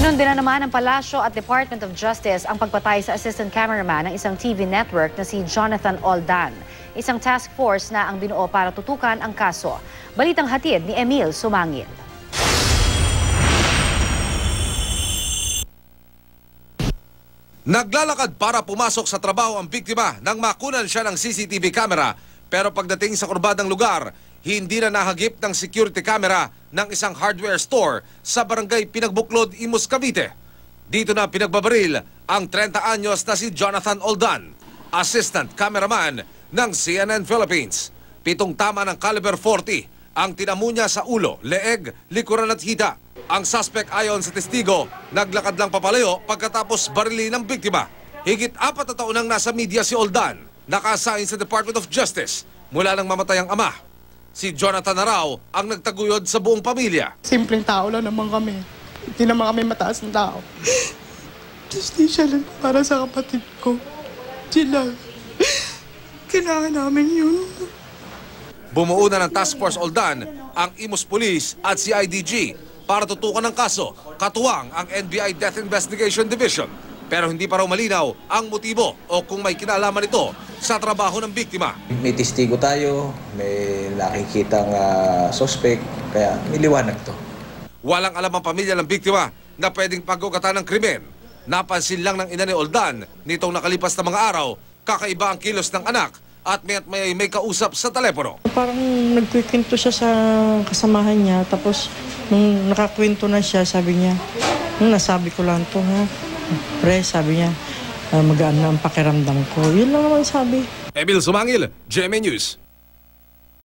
Inundi na naman ng Palasyo at Department of Justice ang pagpatay sa assistant cameraman ng isang TV network na si Jonathan Oldan. Isang task force na ang binuo para tutukan ang kaso. Balitang hatid ni Emil Sumangil. Naglalakad para pumasok sa trabaho ang biktima nang makunan siya ng CCTV camera, pero pagdating sa kurbadang lugar, hindi na nahagip ng security camera ng isang hardware store sa barangay Pinagbuklod, Imus, Cavite. Dito na pinagbabaril ang 30 anyos na si Jonathan Oldan, assistant cameraman ng CNN Philippines. 7 tama ng caliber 40 ang tinamo niya sa ulo, leeg, likuran at hita. Ang suspect ayon sa testigo, naglakad lang papalayo pagkatapos barilin ng biktima. Higit 4 na taon nang nasa media si Oldan, naka-assign sa Department of Justice mula nang mamatay ang ama. Si Jonathan na raw ang nagtaguyod sa buong pamilya. Simpleng tao lang naman kami. Hindi naman kami mataas na tao. Justisya lang para sa kapatid ko. Sila. Kailangan namin yun. Bumuo na ng Task Force Oldan ang Imus Police at CIDG para tutukan ng kaso, katuwang ang NBI Death Investigation Division. Pero hindi pa raw malinaw ang motibo o kung may kinalaman ito sa trabaho ng biktima. May testigo tayo, may nakikitang suspect, kaya niliwanag to. Walang alam ang pamilya ng biktima na pwedeng pag-ugatan ng krimen. Napansin lang ng ina ni Oldan nitong nakalipas na mga araw, kakaiba ang kilos ng anak at may kausap sa telepono. Parang nagkikwento siya sa kasamahan niya, tapos nung nakakwento na siya, sabi niya, nasabi ko lang to ha. Pre, sabi niya, magaan na ang pakiramdam ko. Yun lang naman sabi. Emil Sumangil, GMA News.